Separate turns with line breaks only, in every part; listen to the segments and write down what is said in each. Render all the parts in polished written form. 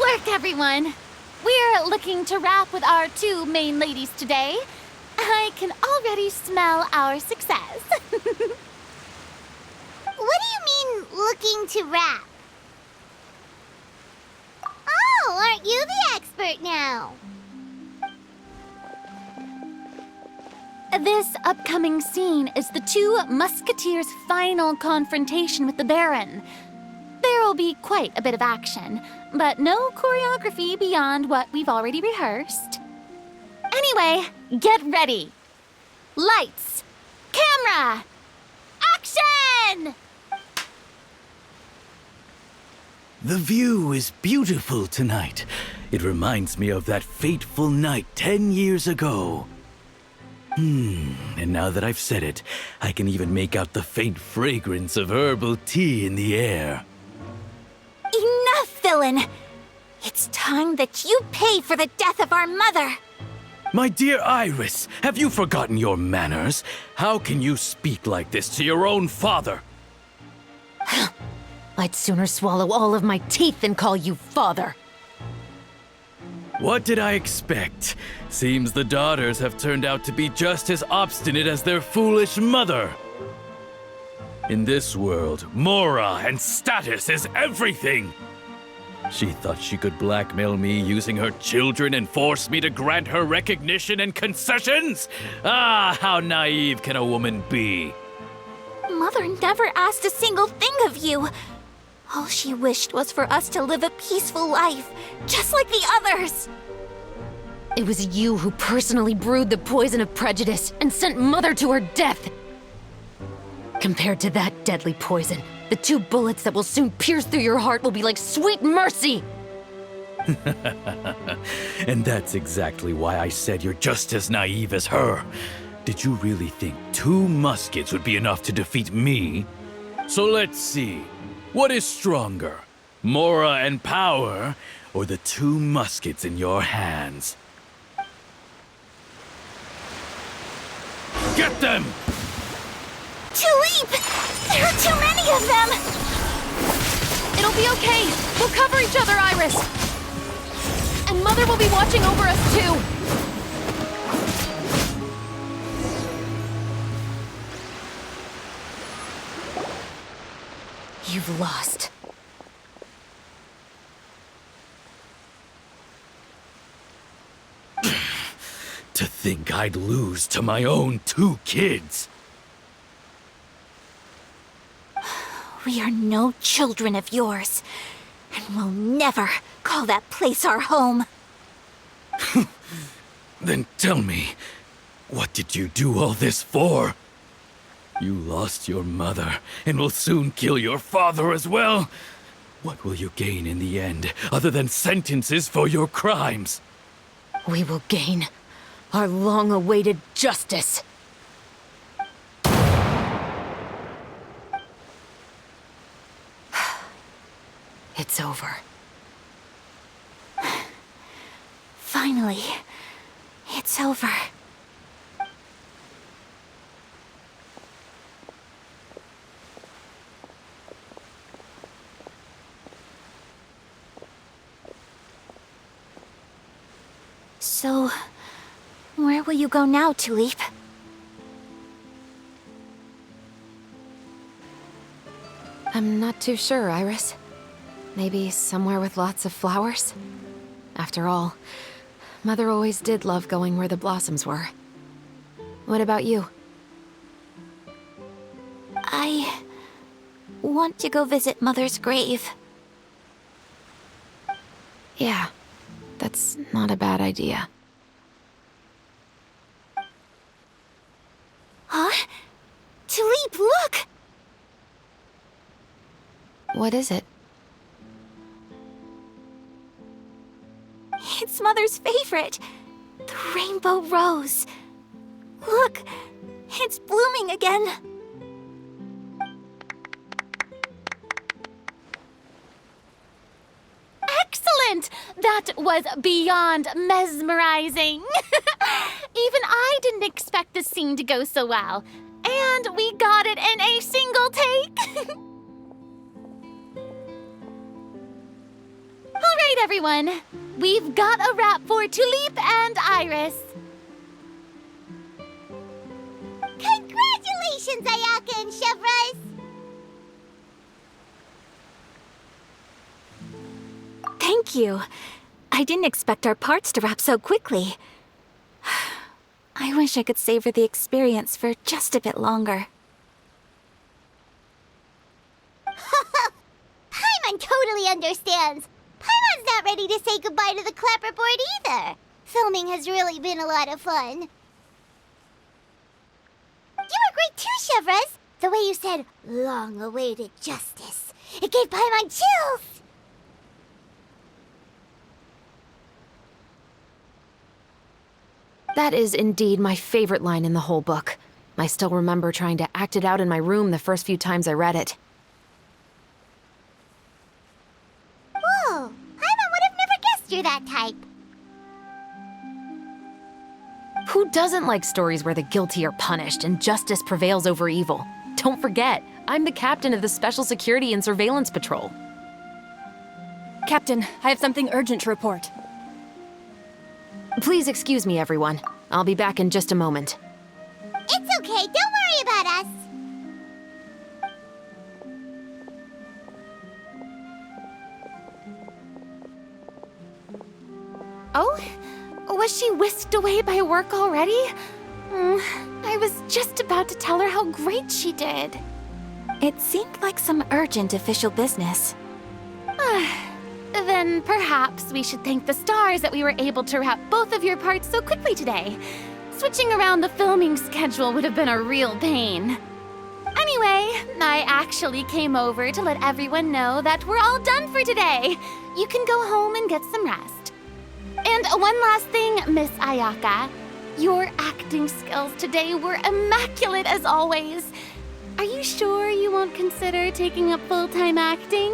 work, everyone! We're looking to wrap with our two main ladies today. I can already smell our success.
What do you mean, looking to wrap? Oh, aren't you the expert now?
This upcoming scene is the two Musketeers' final confrontation with the Baron. There will be quite a bit of action, but no choreography beyond what we've already rehearsed. Anyway, get ready. Lights, camera, action!
The view is beautiful tonight. It reminds me of that fateful night 10 years ago. And now that I've said it, I can even make out the faint fragrance of herbal tea in the air.
Enough, villain! It's time that you pay for the death of our mother!
My dear Iris, have you forgotten your manners? How can you speak like this to your own father?
I'd sooner swallow all of my teeth than call you father.
What did I expect? Seems the daughters have turned out to be just as obstinate as their foolish mother. In this world, Mora and status is everything. She thought she could blackmail me using her children and force me to grant her recognition and concessions? Ah, how naive can a woman be?
Mother never asked a single thing of you. All she wished was for us to live a peaceful life, just like the others.
It was you who personally brewed the poison of prejudice and sent Mother to her death. Compared to that deadly poison, the 2 bullets that will soon pierce through your heart will be like sweet mercy!
And that's exactly why I said you're just as naive as her. Did you really think 2 muskets would be enough to defeat me? So let's see. What is stronger, Mora and power, or the 2 muskets in your hands? Get them!
Tulip! There are too many of them!
It'll be okay. We'll cover each other, Iris. And Mother will be watching over us, too.
You've lost.
To think I'd lose to my own 2 kids.
We are no children of yours, and we'll never call that place our home.
Then tell me, what did you do all this for? You lost your mother, and will soon kill your father as well. What will you gain in the end, other than sentences for your crimes?
We will gain our long-awaited justice. It's over.
Finally, it's over. So, where will you go now, Tulip?
I'm not too sure, Iris. Maybe somewhere with lots of flowers? After all, Mother always did love going where the blossoms were. What about you?
I want to go visit Mother's grave.
Yeah, that's not a bad idea.
Huh? Tulip, look!
What is it?
It's Mother's favorite. The rainbow rose. Look, it's blooming again.
Excellent! That was beyond mesmerizing. Even I didn't expect the scene to go so well. And we got it in a single take. All right, right, everyone. We've got a wrap for Tulip and Iris.
Congratulations, Ayaka and Chevres! Thank you. I didn't expect our parts to wrap so quickly. I wish I could savor the experience for just a bit longer. Paimon totally understands. Paimon's not ready to say goodbye to the clapperboard either. Filming has really been a lot of fun. You were great too, Chevres. The way you said, long-awaited justice. It gave Paimon chills.
That is indeed my favorite line in the whole book. I still remember trying to act it out in my room the first few times I read it.
Whoa, Paimon would have never guessed you're that type.
Who doesn't like stories where the guilty are punished and justice prevails over evil? Don't forget, I'm the captain of the Special Security and Surveillance Patrol.
Captain, I have something urgent to report.
Please excuse me, everyone. I'll be back in just a moment.
It's okay, don't worry about us.
Oh? Was she whisked away by work already? I was just about to tell her how great she did.
It seemed like some urgent official business.
Then perhaps we should thank the stars that we were able to wrap both of your parts so quickly today. Switching around the filming schedule would have been a real pain. Anyway, I actually came over to let everyone know that we're all done for today. You can go home and get some rest. And one last thing, Miss Ayaka. Your acting skills today were immaculate as always. Are you sure you won't consider taking up full-time acting?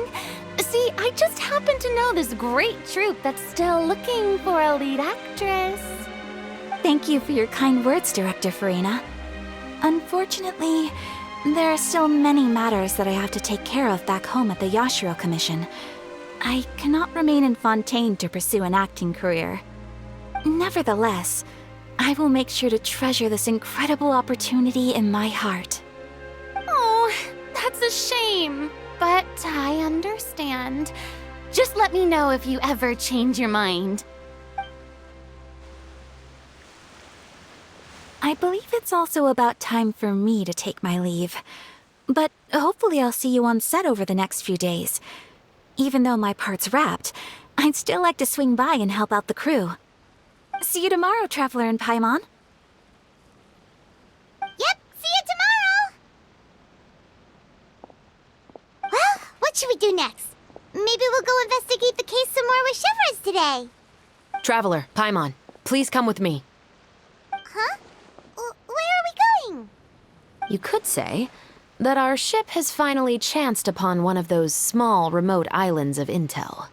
See, I just happen to know this great troupe that's still looking for a lead actress.
Thank you for your kind words, Director Farina. Unfortunately, there are still many matters that I have to take care of back home at the Yashiro Commission. I cannot remain in Fontaine to pursue an acting career. Nevertheless, I will make sure to treasure this incredible opportunity in my heart.
Oh, that's a shame. But I understand. Just let me know if you ever change your mind.
I believe it's also about time for me to take my leave. But hopefully I'll see you on set over the next few days. Even though my part's wrapped, I'd still like to swing by and help out the crew. See you tomorrow, Traveler and Paimon. Yep, see you tomorrow! Well, what should we do next? Maybe we'll go investigate the case some more with Chevres today.
Traveler, Paimon, please come with me.
Huh? Where are we going?
You could say that our ship has finally chanced upon one of those small, remote islands of intel.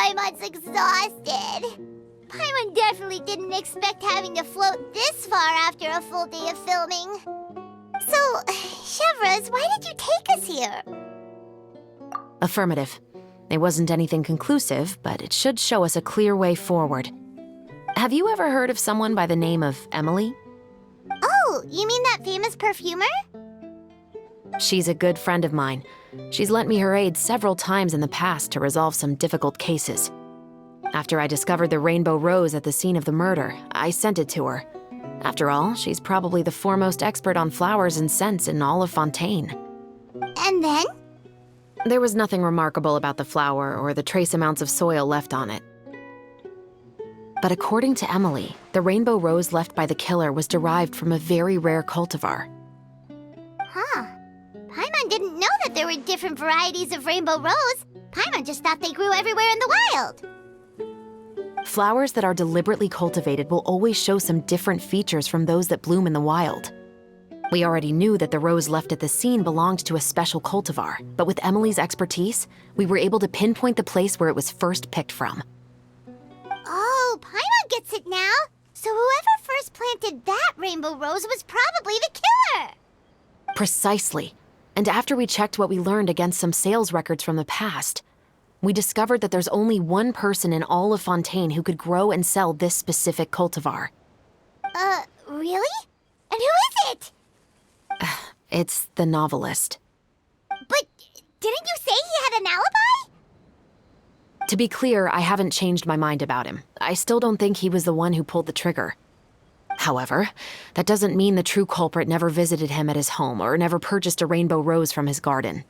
Paimon's exhausted. Paimon definitely didn't expect having to float this far after a full day of filming. So, Chevres, why did you take us here?
Affirmative. It wasn't anything conclusive, but it should show us a clear way forward. Have you ever heard of someone by the name of Emily?
Oh, you mean that famous perfumer?
She's a good friend of mine. She's lent me her aid several times in the past to resolve some difficult cases. After I discovered the rainbow rose at the scene of the murder, I sent it to her. After all, she's probably the foremost expert on flowers and scents in all of Fontaine.
And then?
There was nothing remarkable about the flower or the trace amounts of soil left on it. But according to Emily, the rainbow rose left by the killer was derived from a very rare cultivar.
Huh. Paimon didn't know that there were different varieties of rainbow rose. Paimon just thought they grew everywhere in the wild.
Flowers that are deliberately cultivated will always show some different features from those that bloom in the wild. We already knew that the rose left at the scene belonged to a special cultivar, but with Emily's expertise, we were able to pinpoint the place where it was first picked from.
Oh, Paimon gets it now. So whoever first planted that rainbow rose was probably the killer.
Precisely. And after we checked what we learned against some sales records from the past, we discovered that there's only one person in all of Fontaine who could grow and sell this specific cultivar.
Really? And who is it?
It's the novelist.
But didn't you say he had an alibi?
To be clear, I haven't changed my mind about him. I still don't think he was the one who pulled the trigger. However, that doesn't mean the true culprit never visited him at his home or never purchased a rainbow rose from his garden.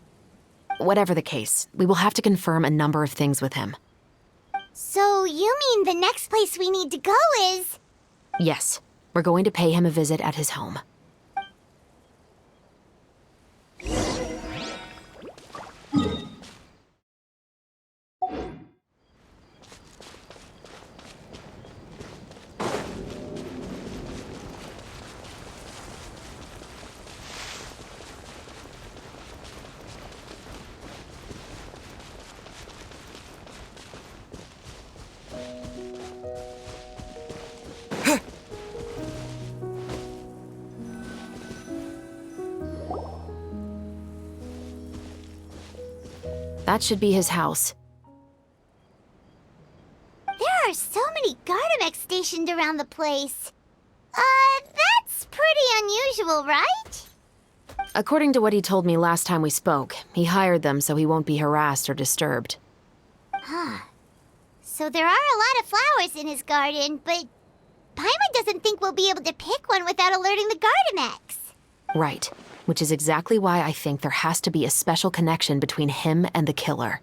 Whatever the case, we will have to confirm a number of things with him.
So you mean the next place we need to go is...
Yes, we're going to pay him a visit at his home. That should be his house.
There are so many Gardamex stationed around the place. That's pretty unusual, right?
According to what he told me last time we spoke, he hired them so he won't be harassed or disturbed.
Huh. So there are a lot of flowers in his garden, but Paimon doesn't think we'll be able to pick one without alerting the Gardamex.
Right, which is exactly why I think there has to be a special connection between him and the killer.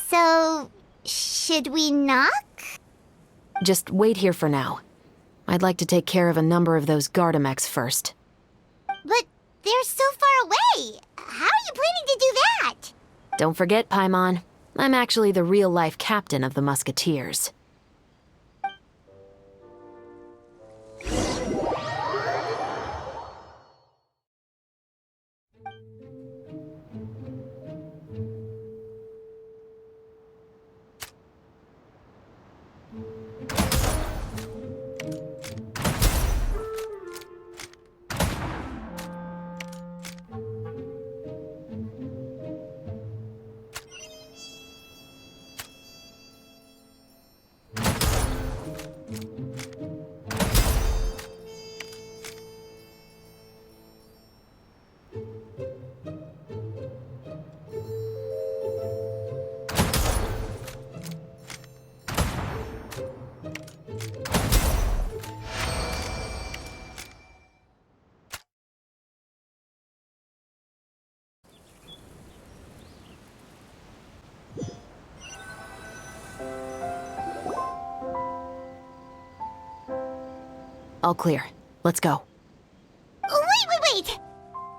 So, should we knock?
Just wait here for now. I'd like to take care of a number of those Gardamex first.
But they're so far away. How are you planning to do that?
Don't forget, Paimon, I'm actually the real-life captain of the Musketeers. All clear. Let's go.
Wait!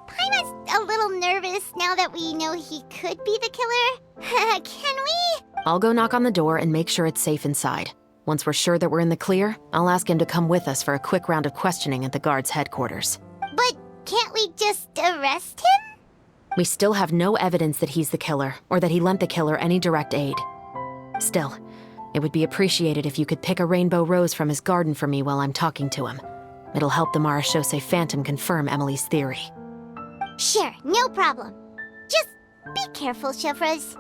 Paimon's a little nervous now that we know he could be the killer. Can we?
I'll go knock on the door and make sure it's safe inside. Once we're sure that we're in the clear, I'll ask him to come with us for a quick round of questioning at the guard's headquarters.
But can't we just arrest him?
We still have no evidence that he's the killer, or that he lent the killer any direct aid. Still, it would be appreciated if you could pick a rainbow rose from his garden for me while I'm talking to him. It'll help the Marachose Phantom confirm Emily's theory.
Sure, no problem. Just be careful, Chevres.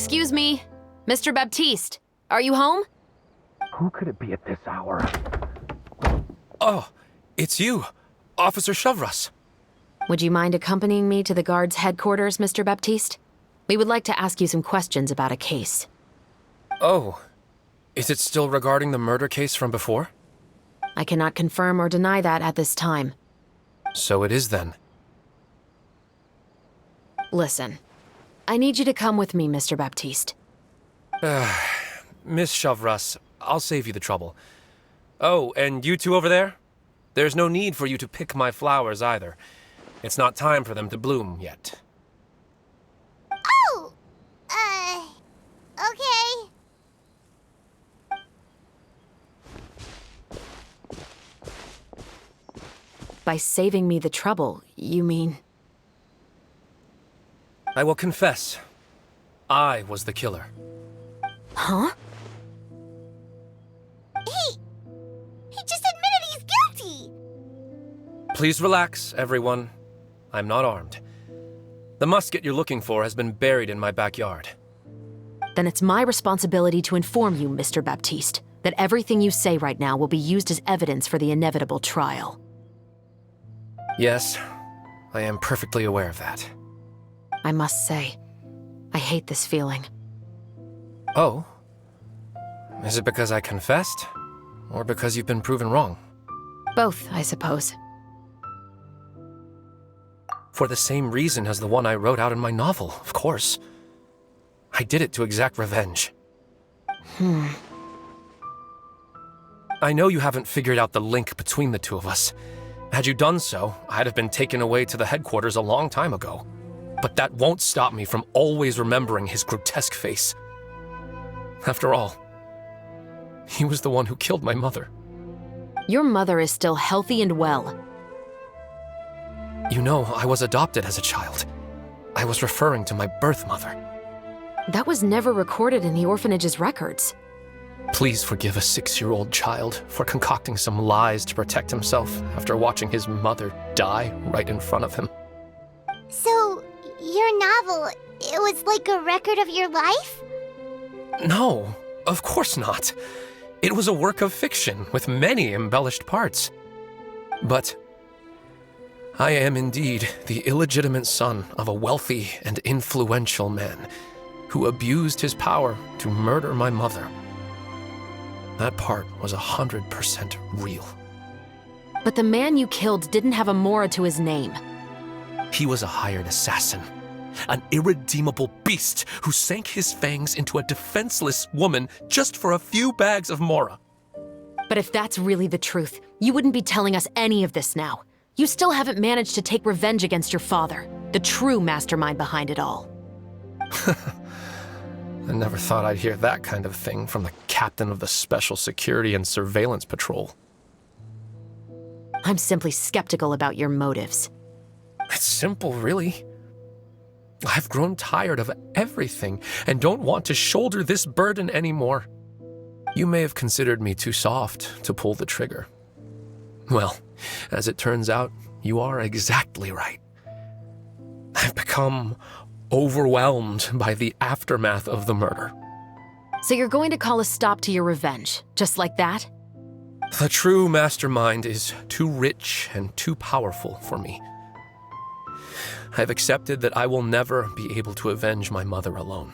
Excuse me, Mr. Baptiste, are you home?
Who could it be at this hour?
Oh, it's you, Officer Shavras.
Would you mind accompanying me to the guard's headquarters, Mr. Baptiste? We would like to ask you some questions about a case.
Oh, is it still regarding the murder case from before?
I cannot confirm or deny that at this time.
So it is then.
Listen, I need you to come with me, Mr. Baptiste.
Miss Shavras, I'll save you the trouble. Oh, and you two over there? There's no need for you to pick my flowers either. It's not time for them to bloom yet.
Oh! Okay.
By saving me the trouble, you mean...
I will confess, I was the killer.
Huh?
He just admitted he's guilty!
Please relax, everyone. I'm not armed. The musket you're looking for has been buried in my backyard.
Then it's my responsibility to inform you, Mr. Baptiste, that everything you say right now will be used as evidence for the inevitable trial.
Yes, I am perfectly aware of that.
I must say, I hate this feeling.
Oh? Is it because I confessed? Or because you've been proven wrong?
Both, I suppose.
For the same reason as the one I wrote out in my novel, of course. I did it to exact revenge. I know you haven't figured out the link between the two of us. Had you done so, I'd have been taken away to the headquarters a long time ago. But that won't stop me from always remembering his grotesque face. After all, he was the one who killed my mother.
Your mother is still healthy and well.
You know, I was adopted as a child. I was referring to my birth mother.
That was never recorded in the orphanage's records.
Please forgive a 6-year-old child for concocting some lies to protect himself after watching his mother die right in front of him.
So, your novel, it was like a record of your life?
No, of course not. It was a work of fiction with many embellished parts. But I am indeed the illegitimate son of a wealthy and influential man who abused his power to murder my mother. That part was 100% real.
But the man you killed didn't have a Mora to his name.
He was a hired assassin, an irredeemable beast who sank his fangs into a defenseless woman just for a few bags of Mora.
But if that's really the truth, you wouldn't be telling us any of this now. You still haven't managed to take revenge against your father, the true mastermind behind it all.
I never thought I'd hear that kind of thing from the captain of the Special Security and Surveillance Patrol.
I'm simply skeptical about your motives.
It's simple, really. I've grown tired of everything and don't want to shoulder this burden anymore. You may have considered me too soft to pull the trigger. Well, as it turns out, you are exactly right. I've become overwhelmed by the aftermath of the murder.
So you're going to call a stop to your revenge, just like that?
The true mastermind is too rich and too powerful for me. I've accepted that I will never be able to avenge my mother alone.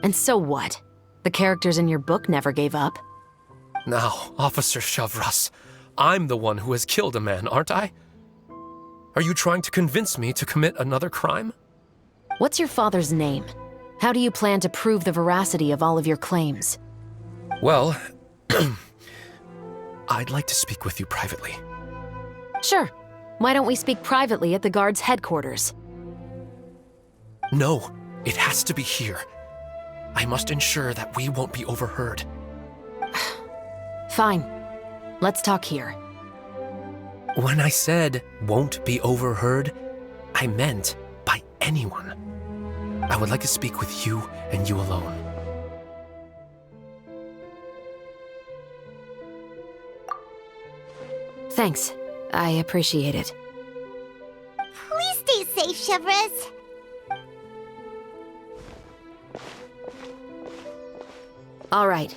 And so what? The characters in your book never gave up?
Now, Officer Shavras, I'm the one who has killed a man, aren't I? Are you trying to convince me to commit another crime?
What's your father's name? How do you plan to prove the veracity of all of your claims?
Well, I'd like to speak with you privately.
Sure. Why don't we speak privately at the guard's headquarters?
No, it has to be here. I must ensure that we won't be overheard.
Fine. Let's talk here.
When I said won't be overheard, I meant by anyone. I would like to speak with you and you alone.
Thanks. I appreciate it.
Please stay safe, Shavras.
All right,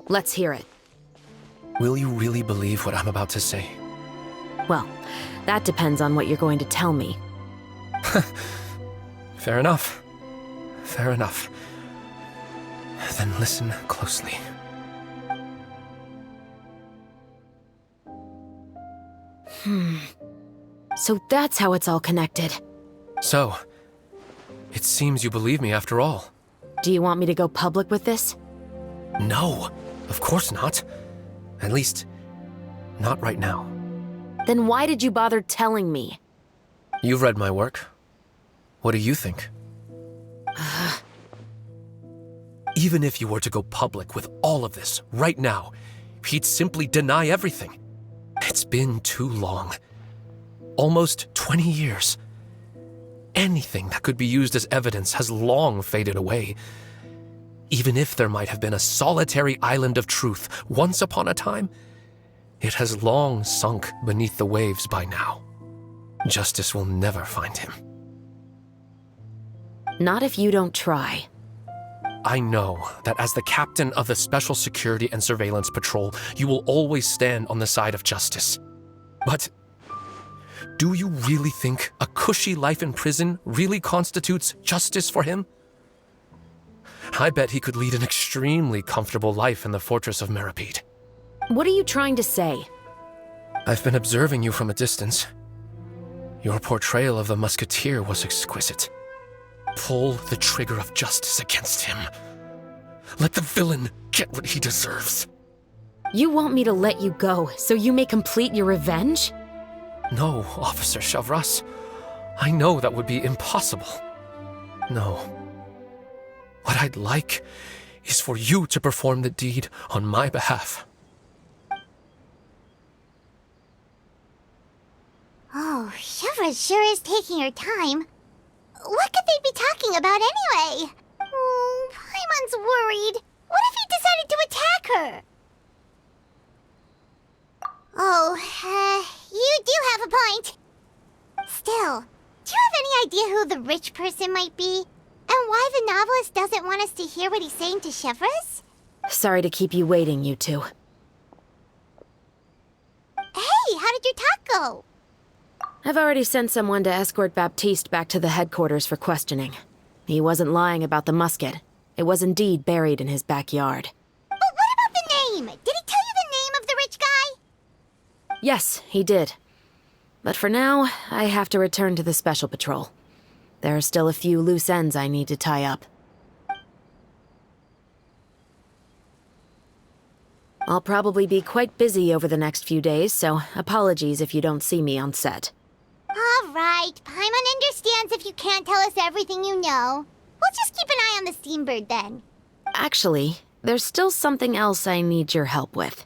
let's hear it.
Will you really believe what I'm about to say?
Well, that depends on what you're going to tell me.
Fair enough. Fair enough. Then listen closely.
So that's how it's all connected.
So, it seems you believe me after all.
Do you want me to go public with this?
No, of course not. At least, not right now.
Then why did you bother telling me?
You've read my work. What do you think? Even if you were to go public with all of this right now, he'd simply deny everything. It's been too long. Almost 20 years. Anything that could be used as evidence has long faded away. Even if there might have been a solitary island of truth once upon a time, it has long sunk beneath the waves by now. Justice will never find him.
Not if you don't try.
I know that as the captain of the Special Security and Surveillance Patrol, you will always stand on the side of justice. But do you really think a cushy life in prison really constitutes justice for him? I bet he could lead an extremely comfortable life in the fortress of Meripede.
What are you trying to say?
I've been observing you from a distance. Your portrayal of the musketeer was exquisite. Pull the trigger of justice against him. Let the villain get what he deserves.
You want me to let you go so you may complete your revenge?
No, Officer Chavras. I know that would be impossible. No. What I'd like is for you to perform the deed on my behalf.
Oh, Shiva sure is taking her time. What could they be talking about anyway? Oh, Paimon's worried. What if he decided to attack her? Oh, you do have a point. Still, do you have any idea who the rich person might be? And why the novelist doesn't want us to hear what he's saying to Chevres?
Sorry to keep you waiting, you two.
Hey, how did your talk go?
I've already sent someone to escort Baptiste back to the headquarters for questioning. He wasn't lying about the musket. It was indeed buried in his backyard.
But what about the name? Did he tell you the name of the rich guy?
Yes, he did. But for now, I have to return to the Special Patrol. There are still a few loose ends I need to tie up. I'll probably be quite busy over the next few days, so apologies if you don't see me on set.
All right, Paimon understands if you can't tell us everything you know. We'll just keep an eye on the Steambird then.
Actually, there's still something else I need your help with.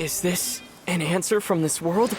Is this an answer from this world?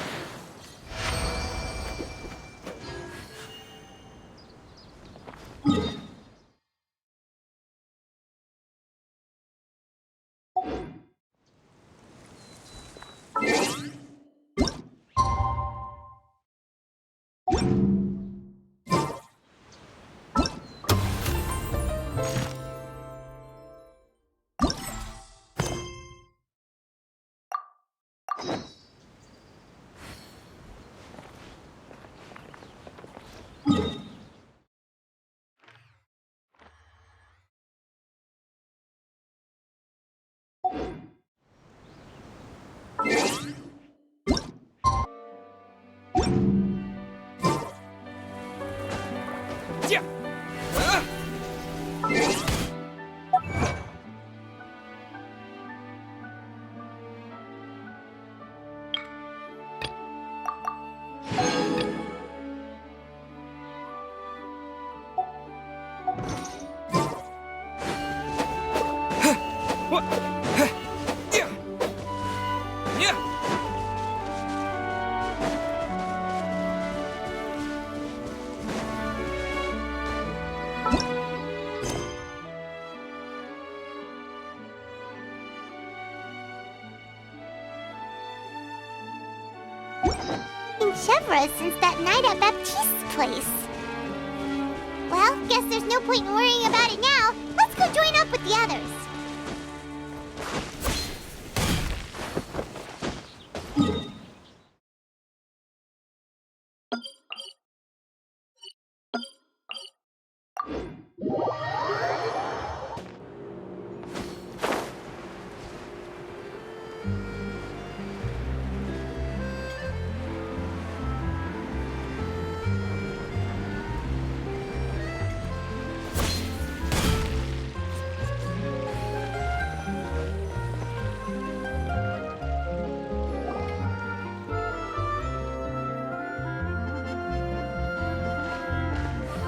Chevra since that night at Baptiste's place. Well, guess there's no point in worrying about it now. Let's go join up with the others.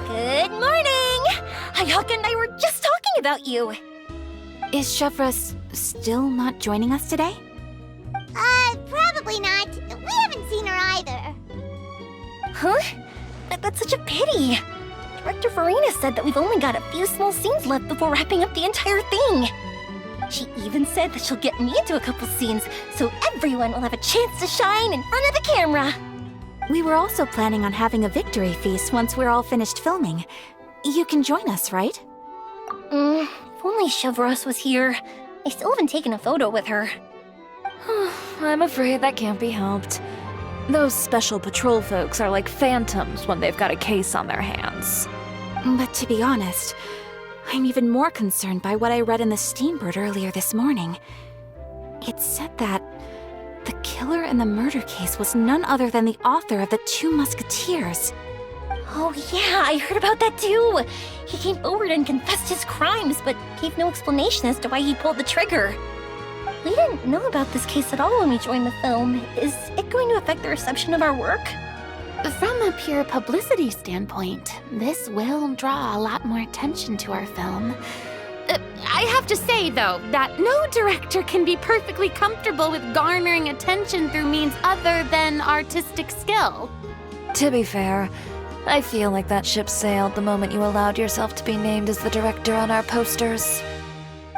Good morning! Hayaka and I were just talking about you. Is Chevra still not joining us today?
Probably not. We haven't seen her either.
Huh? That's such a pity. Director Farina said that we've only got a few small scenes left before wrapping up the entire thing. She even said that she'll get me into a couple scenes so everyone will have a chance to shine in front of the camera. We were also planning on having a victory feast once we're all finished filming. You can join us, right? If only Chevros was here. I still haven't taken a photo with her. I'm afraid that can't be helped. Those special patrol folks are like phantoms when they've got a case on their hands. But to be honest, I'm even more concerned by what I read in the Steambird earlier this morning. It said that the killer in the murder case was none other than the author of the Two Musketeers. Oh yeah, I heard about that too! He came forward and confessed his crimes, but gave no explanation as to why he pulled the trigger. We didn't know about this case at all when we joined the film. Is it going to affect the reception of our work?
From a pure publicity standpoint, this will draw a lot more attention to our film. I have to say, though, that no director can be perfectly comfortable with garnering attention through means other than artistic skill.
To be fair, I feel like that ship sailed the moment you allowed yourself to be named as the director on our posters.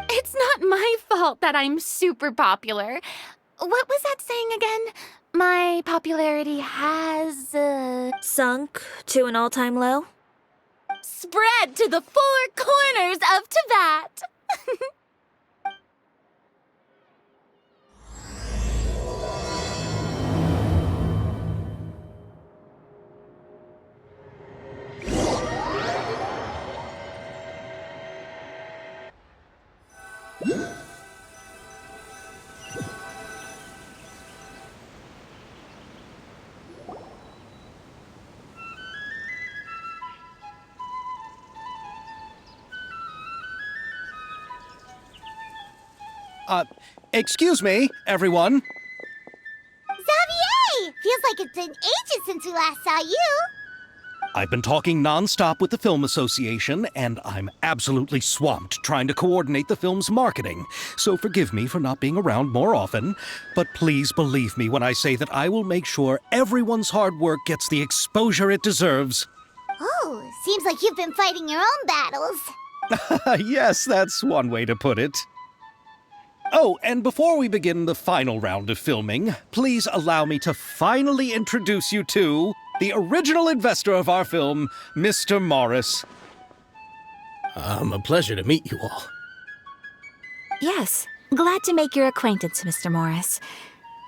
It's not my fault that I'm super popular. What was that saying again? My popularity has,
Sunk to an all-time low?
spread to the four corners of Teyvat.
Excuse me, everyone.
Xavier! Feels like it's been ages since we last saw you.
I've been talking non-stop with the Film Association, and I'm absolutely swamped trying to coordinate the film's marketing. So forgive me for not being around more often, but please believe me when I say that I will make sure everyone's hard work gets the exposure it deserves.
Oh, seems like you've been fighting your own battles.
Yes, that's one way to put it. Oh, and before we begin the final round of filming, please allow me to finally introduce you to the original investor of our film, Mr. Morris.
A pleasure to meet you all.
Yes, glad to make your acquaintance, Mr. Morris.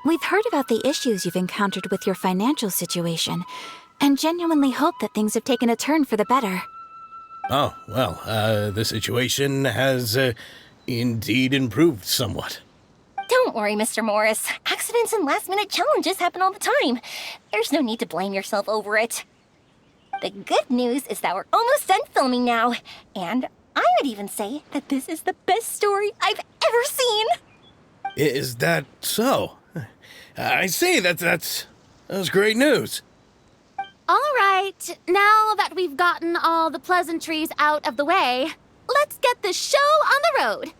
We've heard about the issues you've encountered with your financial situation, and genuinely hope that things have taken a turn for the better.
Oh, well, the situation has indeed improved somewhat.
Don't worry, Mr. Morris. Accidents and last-minute challenges happen all the time. There's no need to blame yourself over it. The good news is that we're almost done filming now, and I would even say that this is the best story I've ever seen.
Is that so? I see, that's great news.
All right, now that we've gotten all the pleasantries out of the way, let's get this show on the road.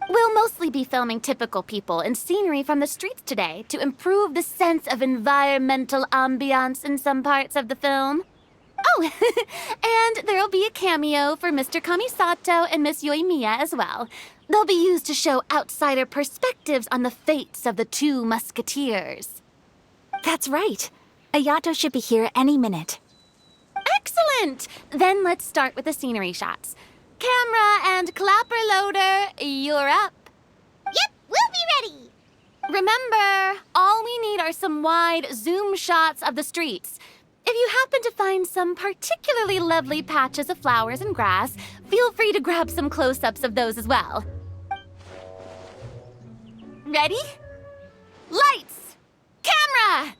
We'll mostly be filming typical people and scenery from the streets today to improve the sense of environmental ambiance in some parts of the film. Oh, and there'll be a cameo for Mr. Kamisato and Miss Yoimiya as well. They'll be used to show outsider perspectives on the fates of the two musketeers.
That's right. Ayato should be here any minute.
Excellent! Then let's start with the scenery shots. Camera and clapper loader, you're up.
Yep, we'll be ready.
Remember, all we need are some wide zoom shots of the streets. If you happen to find some particularly lovely patches of flowers and grass, feel free to grab some close-ups of those as well. Ready? Lights! Camera!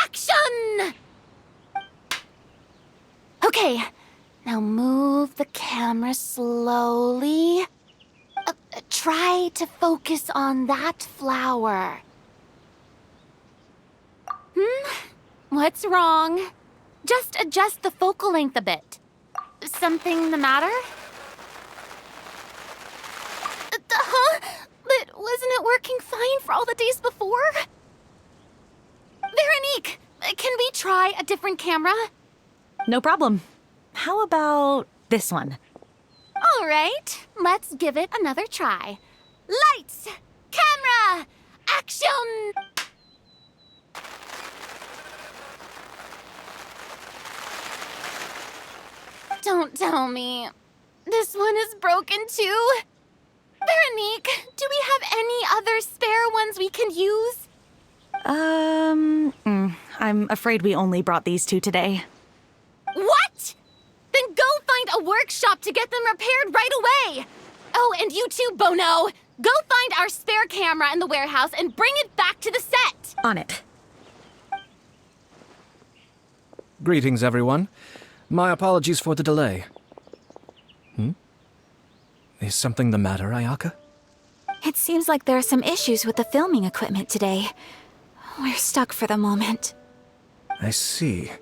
Action! Okay, now move the camera slowly. Try to focus on that flower. What's wrong? Just adjust the focal length a bit. Something the matter? Huh? But wasn't it working fine for all the days before? Veronique, can we try a different camera?
No problem. How about this one?
All right, let's give it another try. Lights! Camera! Action! Don't tell me. This one is broken too? Veronique, do we have any other spare ones we can use?
I'm afraid we only brought these two today.
What? Then go find a workshop to get them repaired right away. Oh, and you too, Bono. Go find our spare camera in the warehouse and bring it back to the set.
On it.
Greetings, everyone. My apologies for the delay. Is something the matter, Ayaka?
It seems like there are some issues with the filming equipment today. We're stuck for the moment.
I see.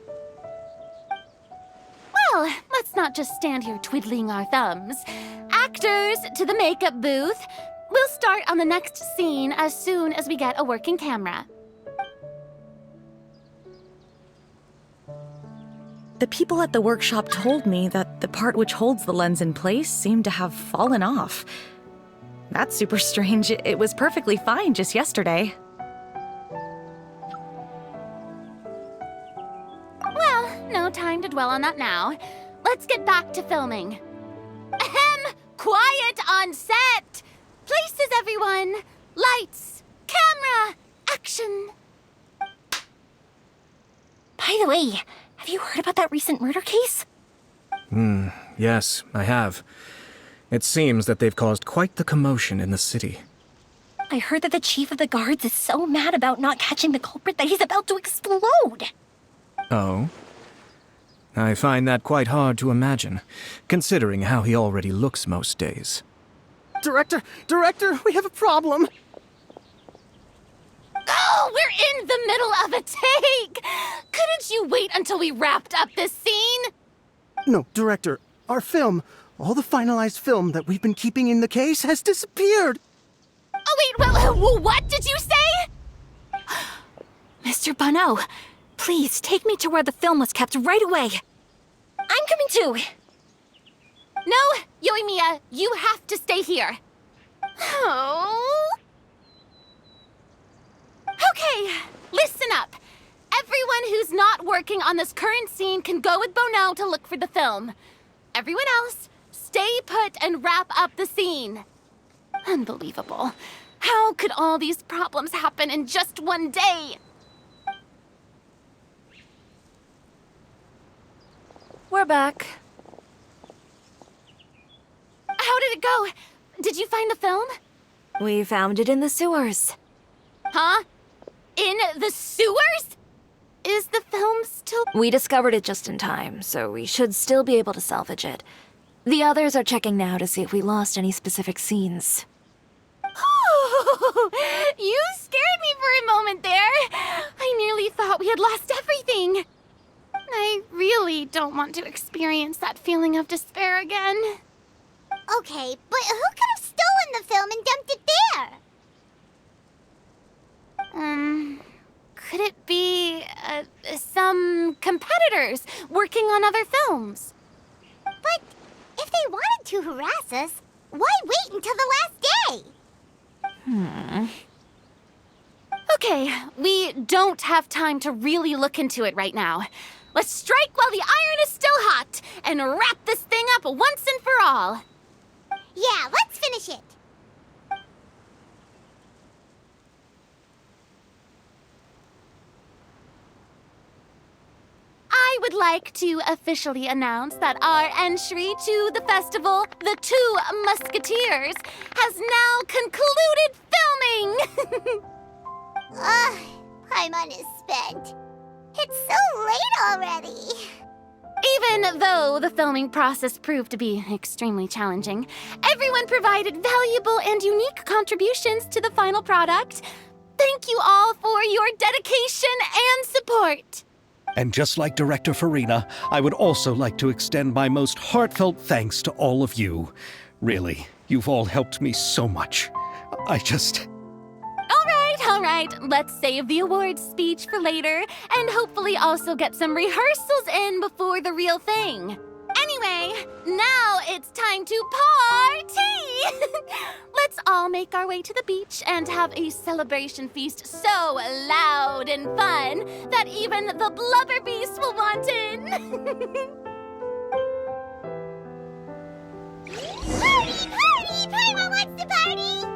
Well, let's not just stand here twiddling our thumbs. Actors, to the makeup booth. We'll start on the next scene as soon as we get a working camera.
The people at the workshop told me that the part which holds the lens in place seemed to have fallen off. That's super strange. It was perfectly fine just yesterday.
Well, no time to dwell on that now. Let's get back to filming. Ahem! Quiet on set! Places, everyone! Lights! Camera! Action!
By the way, have you heard about that recent murder case?
Yes, I have. It seems that they've caused quite the commotion in the city.
I heard that the chief of the guards is so mad about not catching the culprit that he's about to explode.
Oh? I find that quite hard to imagine, considering how he already looks most days.
Director, we have a problem.
Oh! Oh, we're in the middle of a take! Couldn't you wait until we wrapped up this scene?
No, Director, our film, all the finalized film that we've been keeping in the case has disappeared.
Oh, wait, what did you say?
Mr. Bonneau, please take me to where the film was kept right away.
I'm coming too.
No, Yoimiya, you have to stay here. Oh. Okay, listen up. Everyone who's not working on this current scene can go with Bonneau to look for the film. Everyone else, stay put and wrap up the scene. Unbelievable. How could all these problems happen in just one day?
We're back.
How did it go? Did you find the film?
We found it in the sewers.
Huh? In the sewers? Is the film still...
We discovered it just in time, so we should still be able to salvage it. The others are checking now to see if we lost any specific scenes.
You scared me for a moment there. I nearly thought we had lost everything. I really don't want to experience that feeling of despair again.
Okay, but who could have stolen the film and dumped it there?
Could it be, some competitors working on other films?
But if they wanted to harass us, why wait until the last day?
Okay, we don't have time to really look into it right now. Let's strike while the iron is still hot and wrap this thing up once and for all.
Yeah, let's finish it.
I would like to officially announce that our entry to the festival, The Two Musketeers, has now concluded filming!
Paimon is spent. It's so late already.
Even though the filming process proved to be extremely challenging, everyone provided valuable and unique contributions to the final product. Thank you all for your dedication and support.
And just like Director Farina, I would also like to extend my most heartfelt thanks to all of you. Really, you've all helped me so much.
All right, let's save the awards speech for later, and hopefully also get some rehearsals in before the real thing. Anyway, now it's time to party! Let's all make our way to the beach and have a celebration feast so loud and fun that even the blubber beast will want in.
Party, party! Paimon wants to party!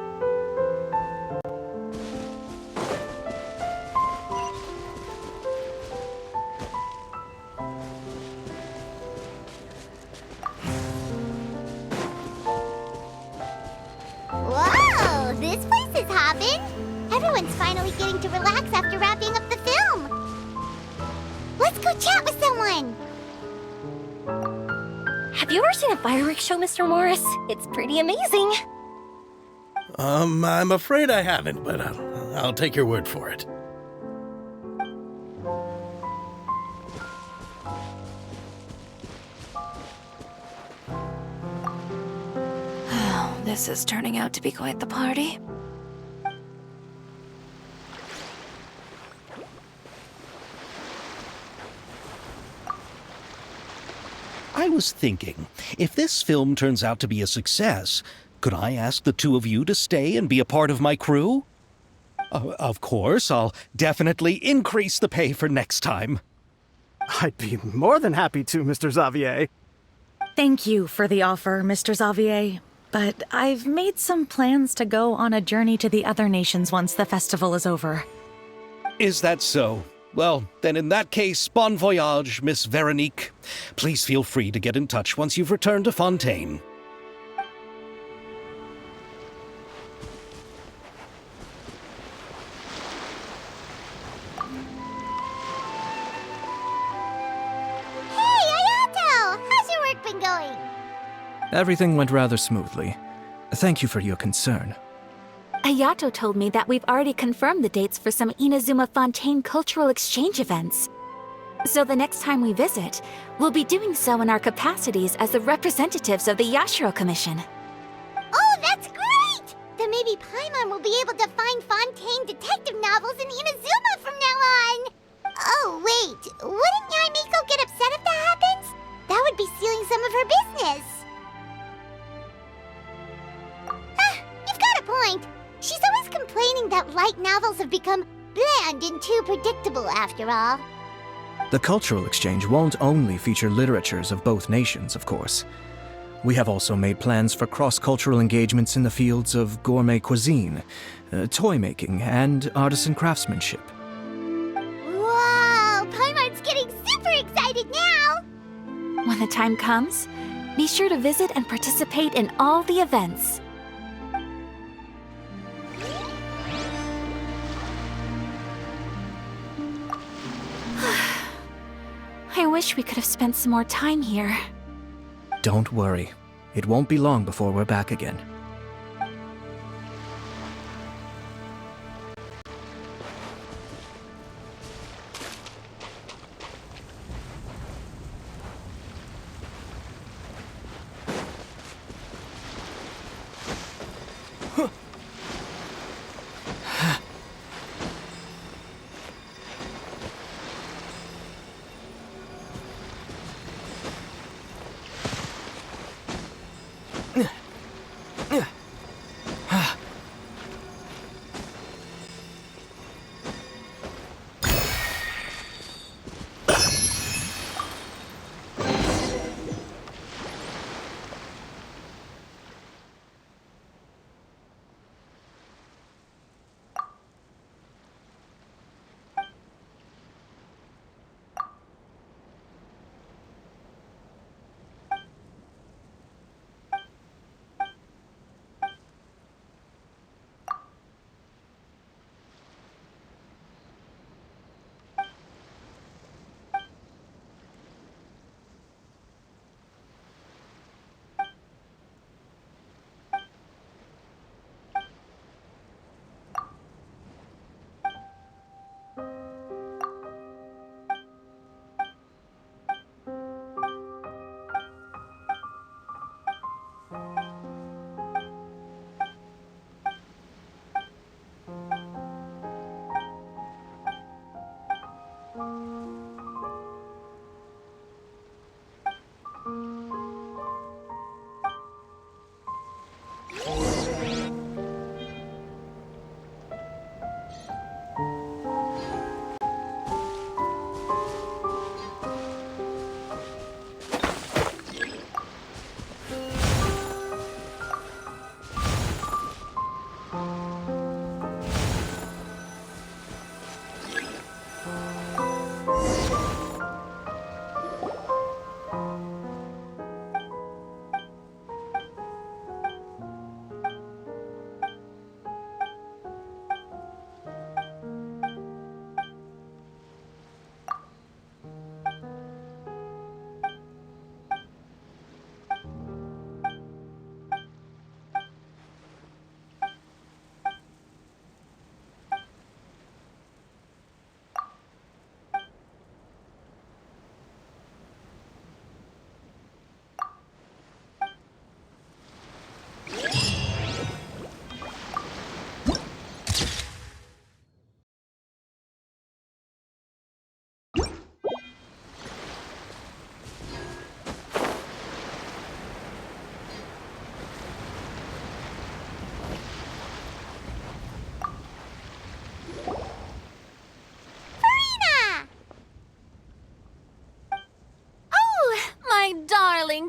Whoa, this place is hopping. Everyone's finally getting to relax after wrapping up the film. Let's go chat with someone.
Have you ever seen a fireworks show, Mr. Morris? It's pretty amazing.
I'm afraid I haven't, but I'll take your word for it.
This is turning out to be quite the party.
I was thinking, if this film turns out to be a success, could I ask the two of you to stay and be a part of my crew? Of course, I'll definitely increase the pay for next time.
I'd be more than happy to, Mr. Xavier.
Thank you for the offer, Mr. Xavier. But I've made some plans to go on a journey to the other nations once the festival is over.
Is that so? Well, then in that case, bon voyage, Miss Veronique. Please feel free to get in touch once you've returned to Fontaine.
Hey, Ayato! How's your work been going?
Everything went rather smoothly. Thank you for your concern.
Ayato told me that we've already confirmed the dates for some Inazuma Fontaine cultural exchange events. So the next time we visit, we'll be doing so in our capacities as the representatives of the Yashiro Commission.
Oh, that's great! Then maybe Paimon will be able to find Fontaine detective novels in Inazuma from now on! Oh, wait, wouldn't Yae Miko get upset if that happens? That would be stealing some of her business. You've got a point. She's always complaining that light novels have become bland and too predictable after all.
The cultural exchange won't only feature literatures of both nations, of course. We have also made plans for cross-cultural engagements in the fields of gourmet cuisine, toy making, and artisan craftsmanship.
Wow, Paimon's getting super excited now!
When the time comes, be sure to visit and participate in all the events. I wish we could have spent some more time here.
Don't worry. It won't be long before we're back again.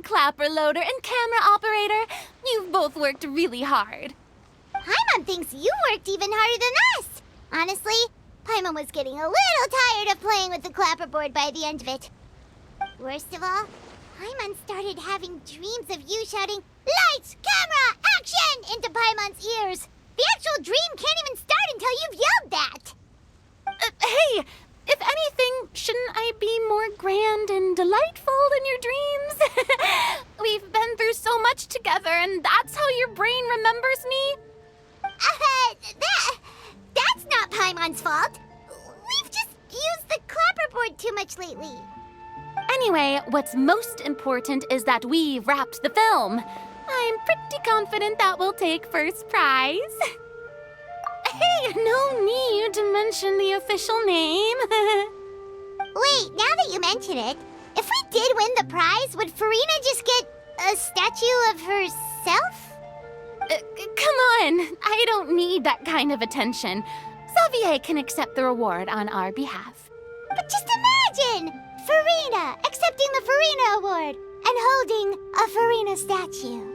Clapper loader and camera operator. You've both worked really hard.
Paimon thinks you worked even harder than us. Honestly, Paimon was getting a little tired of playing with the clapperboard by the end of it. Worst of all, Paimon started having dreams of you shouting, "Lights, camera, action!" into Paimon's ears. The actual dream can't even start until you've yelled that.
Hey, if anything, shouldn't I be more grand and delightful than your dreams? We've been through so much together, and that's how your brain remembers me?
That's not Paimon's fault. We've just used the clapperboard too much lately.
Anyway, what's most important is that we've wrapped the film. I'm pretty confident that we'll take first prize. Hey, no need to mention the official name.
Wait, now that you mention it, if we did win the prize, would Farina just get a statue of herself?
Come on, I don't need that kind of attention. Xavier can accept the reward on our behalf.
But just imagine! Farina accepting the Farina Award and holding a Farina statue.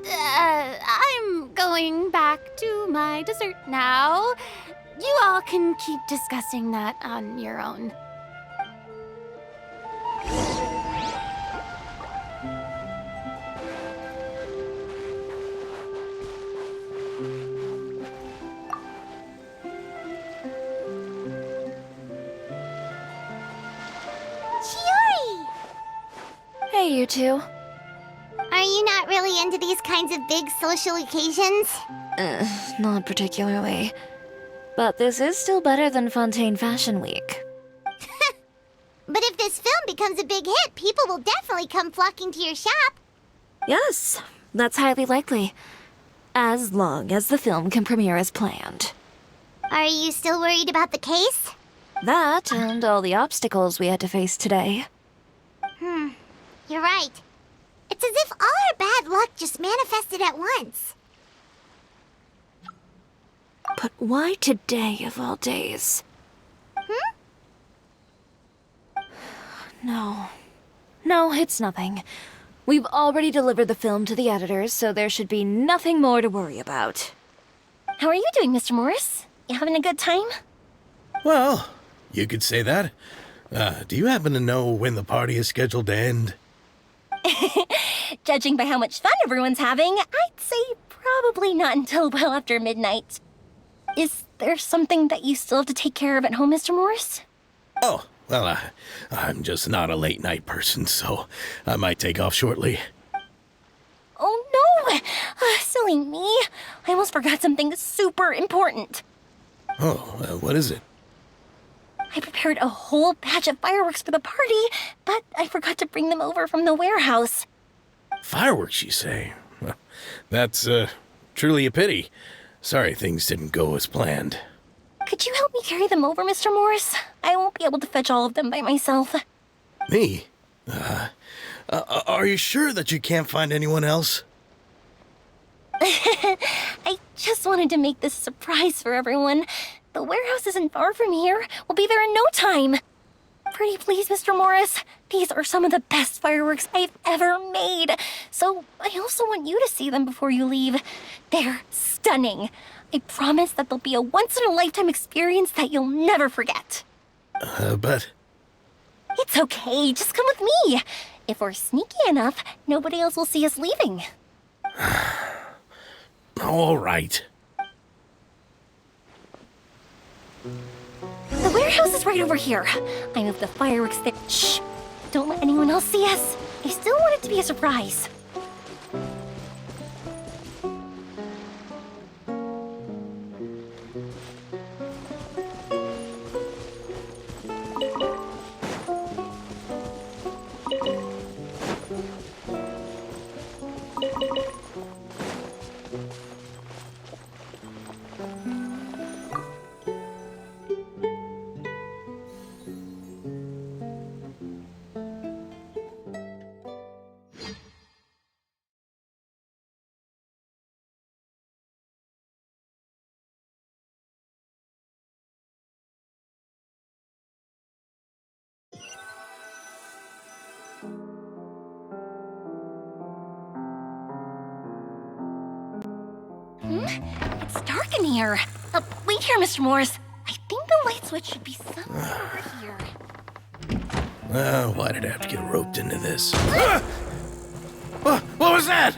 I'm going back to my dessert now. You all can keep discussing that on your own.
Chiori!
Hey, you two.
Are you not really into these kinds of big social occasions?
Not particularly. But this is still better than Fontaine Fashion Week.
But if this film becomes a big hit, people will definitely come flocking to your shop.
Yes, that's highly likely. As long as the film can premiere as planned.
Are you still worried about the case?
That and all the obstacles we had to face today.
You're right. It's as if all our bad luck just manifested at once.
But why today of all days? No, it's nothing. We've already delivered the film to the editors, so there should be nothing more to worry about.
How are you doing, Mr. Morris? You having a good time?
Well, you could say that. Do you happen to know when the party is scheduled to end?
Judging by how much fun everyone's having, I'd say probably not until well after midnight. Is there something that you still have to take care of at home, Mr. Morris?
Oh, well, I'm just not a late night person, so I might take off shortly.
Oh no! Silly me. I almost forgot something super important.
Oh, what is it?
I prepared a whole batch of fireworks for the party, but I forgot to bring them over from the warehouse.
Fireworks, you say? Well, that's truly a pity. Sorry things didn't go as planned.
Could you help me carry them over, Mr. Morris? I won't be able to fetch all of them by myself.
Me? Are you sure that you can't find anyone else?
I just wanted to make this a surprise for everyone. The warehouse isn't far from here. We'll be there in no time. Pretty please, Mr. Morris. These are some of the best fireworks I've ever made. So I also want you to see them before you leave. They're stunning. I promise that they'll be a once-in-a-lifetime experience that you'll never forget.
But...
It's okay. Just come with me. If we're sneaky enough, nobody else will see us leaving.
All right.
The warehouse is right over here. I moved the fireworks there. Shh! Don't let anyone else see us. I still want it to be a surprise. It's dark in here. Wait here, Mr. Morris. I think the light switch should be somewhere over here.
Why did I have to get roped into this? What was that?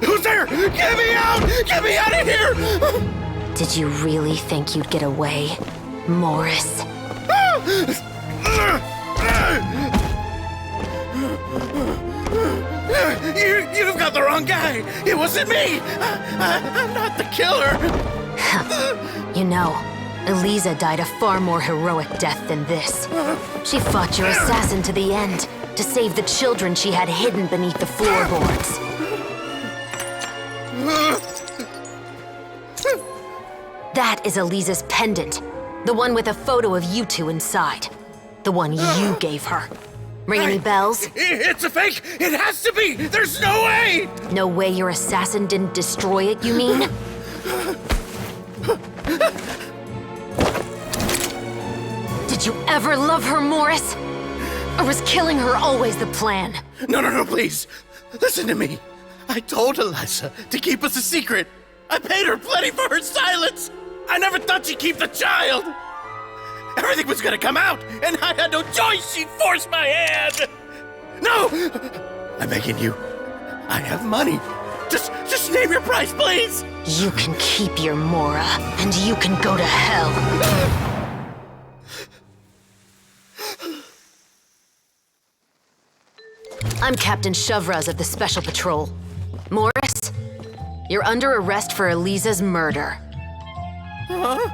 Who's there? Get me out! Get me out of here!
Did you really think you'd get away, Morris?
the wrong guy! It wasn't me! I'm not the killer!
You know, Eliza died a far more heroic death than this. She fought your assassin to the end, to save the children she had hidden beneath the floorboards. That is Eliza's pendant. The one with a photo of you two inside. The one you gave her. Ring any bells?
It's a fake! It has to be! There's no way!
No way your assassin didn't destroy it, you mean? Did you ever love her, Morris? Or was killing her always the plan?
No, please. Listen to me. I told Eliza to keep us a secret. I paid her plenty for her silence. I never thought she'd keep the child. Everything was gonna come out, and I had no choice. She'd force my hand. No! I'm begging you. I have money. Just name your price, please.
You can keep your Mora, and you can go to hell. I'm Captain Shovraz of the Special Patrol. Morris, you're under arrest for Eliza's murder.
Huh?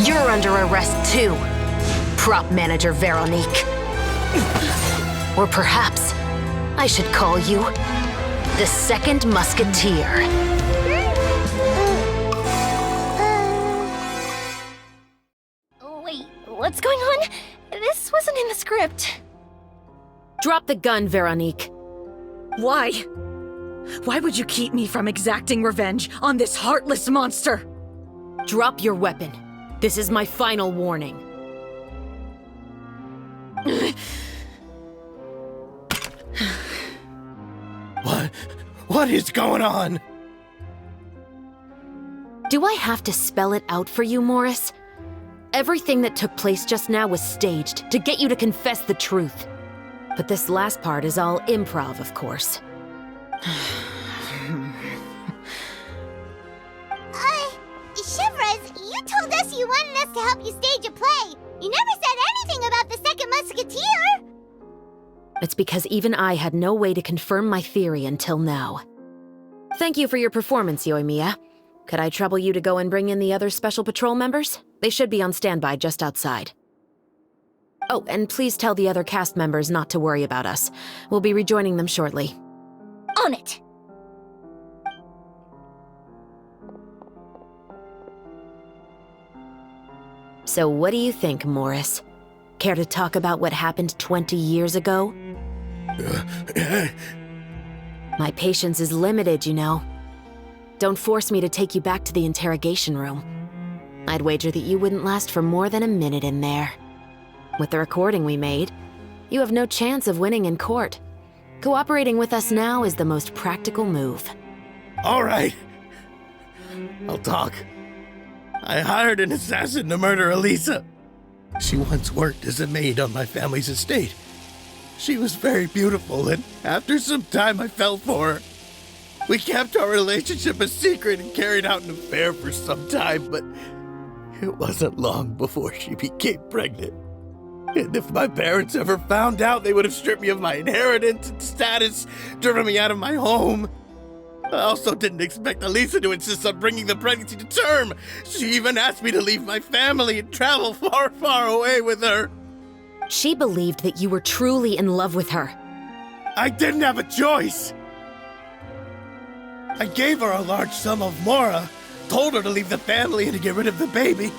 You're under arrest too, prop manager Veronique. Or perhaps I should call you the Second Musketeer.
Wait, what's going on? This wasn't in the script.
Drop the gun, Veronique.
Why? Why would you keep me from exacting revenge on this heartless monster?
Drop your weapon. This is my final warning.
What is going on?
Do I have to spell it out for you, Morris? Everything that took place just now was staged to get you to confess the truth. But this last part is all improv, of course.
Chevraz, you told us you wanted us to help you stage a play. You never said anything about the Second Musketeer.
It's because even I had no way to confirm my theory until now. Thank you for your performance, Yoimiya. Could I trouble you to go and bring in the other Special Patrol members? They should be on standby just outside. Oh, and please tell the other cast members not to worry about us. We'll be rejoining them shortly.
On it!
So what do you think, Morris? Care to talk about what happened 20 years ago? My patience is limited, you know. Don't force me to take you back to the interrogation room. I'd wager that you wouldn't last for more than a minute in there. With the recording we made, you have no chance of winning in court. Cooperating with us now is the most practical move.
All right. I'll talk. I hired an assassin to murder Eliza. She once worked as a maid on my family's estate. She was very beautiful, and after some time I fell for her. We kept our relationship a secret and carried out an affair for some time, but it wasn't long before she became pregnant. And if my parents ever found out, they would have stripped me of my inheritance and status, driven me out of my home. I also didn't expect Eliza to insist on bringing the pregnancy to term. She even asked me to leave my family and travel far, far away with her.
She believed that you were truly in love with her.
I didn't have a choice. I gave her a large sum of Mora, told her to leave the family and to get rid of the baby.